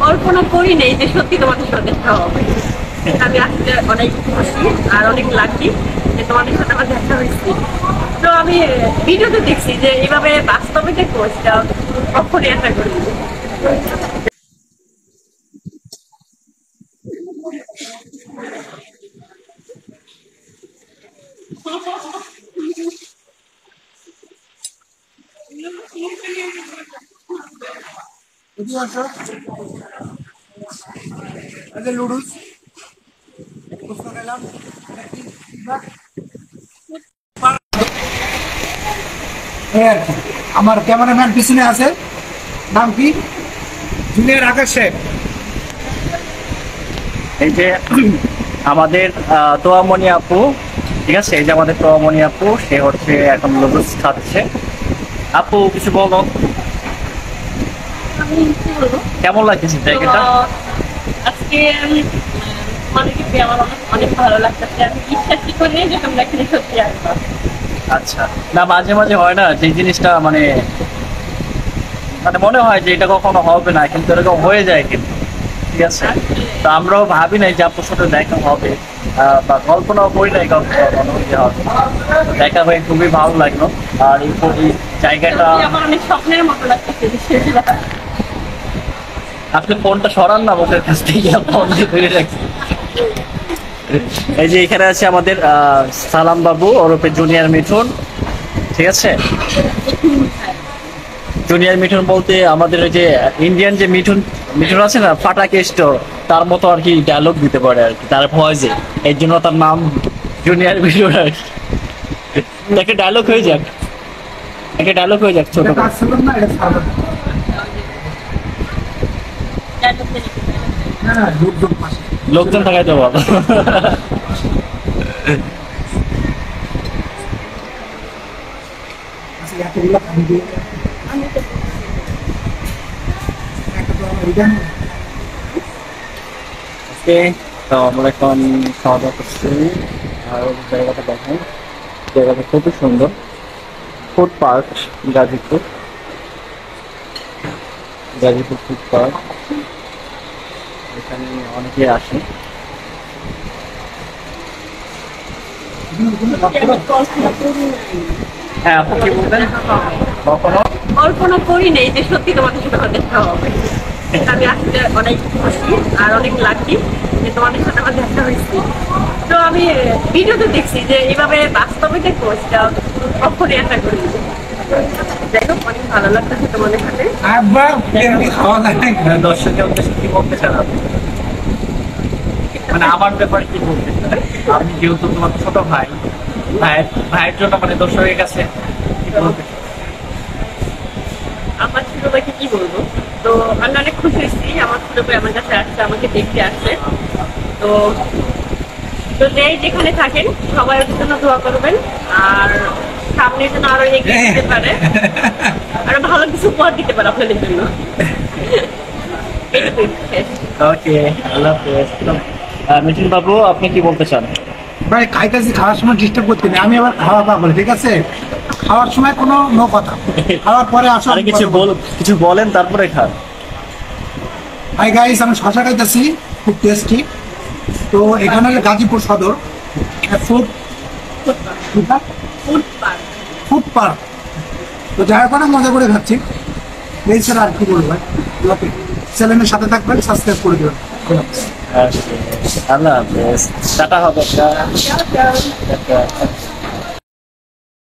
কল্পনা করি নেই যে সত্যি তোমাদের সাথে দেখা হবে। আমি আসলে অনেক খুশি আর অনেক লাকি যে তোমাদের সাথে আমার দেখা হয়েছে। তো আমি ভিডিওতে দেখছি যে এইভাবে বাস্তবে যে কোর্সটা কখনই আশা করিনি। লুডুস আমার ক্যামেরাম্যান পিছনে আছে, নাম কি? জুনিয়র আকাশ শেখ। এই যে আমাদের তোয়ামনি আপু, ঠিক আছে, এই যে আমাদের তোয়ামনি আপু, সে হচ্ছে এখন লুডুস খাচ্ছে। আপু কিছু বলো, আমি কি বলবো, কেমন লাগতেছে জায়গাটা? আজকে আমি অনেকে পেয়ে আমার অনেক ভালো লাগতেছে। আমি বিশ্বাসই করি যে তোমরা এখানে সত্যি আসবা। আচ্ছা, না মাঝে মাঝে হয় না যে জিনিসটা মানে মানে মনে হয় যে এটা কখনো হবে না, কিন্তু এরকম হয়ে যায় কিন্তু, ঠিক আছে। তো আমরাও ভাবি নাই যে আপুর সাথে দেখা হবে, বা কল্পনাও করি নাই কখনো যে হবে। দেখা হয়ে খুবই ভালো লাগলো। আর এই জায়গাটা আমার অনেক স্বপ্নের মতো লাগতেছে বিষয়টা। আপনি ফোনটা সরান না বসে কাছ থেকে, ফোন দিয়ে ধরে রাখছি। এই যে এখানে আছে আমাদের সালাম বাবু ওরফে জুনিয়র মিঠুন, ঠিক আছে। জুনিয়র মিঠুন বলতে আমাদের ওই যে ইন্ডিয়ান যে মিঠুন মিঠুন আছে না, ফাটা কেষ্ট, তার মতো আর কি ডায়লগ দিতে পারে আর কি, তার ভয়েসে, এই জন্য তার নাম জুনিয়র মিঠুন আর কি। একটা ডায়লগ হয়ে যাক, একটা ডায়লগ হয়ে যাক ছোট করে। না, এটা সাদা। না, লোকজন পাশে। লোকজন থাকাই তো ভালো। আচ্ছা, এতগুলো পানি দিয়ে একটা তো আমার এটা না। ওকে, তো আমরা এখন খাওয়া দাওয়া করছি। আর জায়গাটা দেখেন, জায়গাটা খুবই সুন্দর। Food park, Gazipur, Gazipur food park. এখানে অনেকে আসে। হ্যাঁ, আপনি কি বলবেন? কখনো কল্পনা করি নেই যে সত্যি তোমাদের সাথে আমার দেখা হবে। আমি আসলে অনেক খুশি আর অনেক লাকি যে তোমাদের সাথে আমার দেখা হয়েছে। তো আমি ভিডিওতে দেখছি যে এইভাবে বাস্তবে যে কোর্সটা কখনই আশা করিনি। যাই হোক, অনেক ভালো লাগতেছে তোমাদের সাথে। একবার এমনি খাওয়া দাওয়া নাই। দর্শকের উদ্দেশ্যে কি বলতে চান আপনি? মানে আমার ব্যাপারে কি বলতে চান? আমি যেহেতু তোমার ছোট ভাই, ভাইয়ের জন্য মানে দর্শকের কাছে কি বলতে চান? আমার ছোট ভাইকে কি বলবো, তো আমি অনেক খুশি হয়েছি আমার ছোট ভাই আমার কাছে আসছে, আমাকে দেখতে আসছে। তো তো যেই যেখানে থাকেন সবাই ওর জন্য দোয়া করবেন, আর সামনের জন্য আরো এগিয়ে যেতে পারে, আরো ভালো কিছু উপহার দিতে পারে আপনাদের জন্য। এইটুকুই, শেষ। ওকে, আল্লাহ হাফেজ। মিঠুন বাবু, আপনি কি বলতে চান? ভাই খাইতেছি, খাওয়ার সময় ডিস্টার্ব করতে নেই, আমি আবার খাওয়া দাওয়া বলি, ঠিক আছে? খাওয়ার সময় কোনো নো কথা, খাওয়ার পরে আসো। আরে কিছু বলেন তারপরে খান। হাই গাইস, আমি শশা খাইতেছি, খুব টেস্টি। তো এখানে হলো গাজীপুর সদর food food park. Food park. তো যাই হোক, অনেক মজা করে খাচ্ছি। এই ছাড়া আর কি বলবো ভাই, ওকে চ্যানেলের সাথে থাকবেন, সাবস্ক্রাইব করে দেবেন। আল্লাহ হাফেজ, টাটা হবে।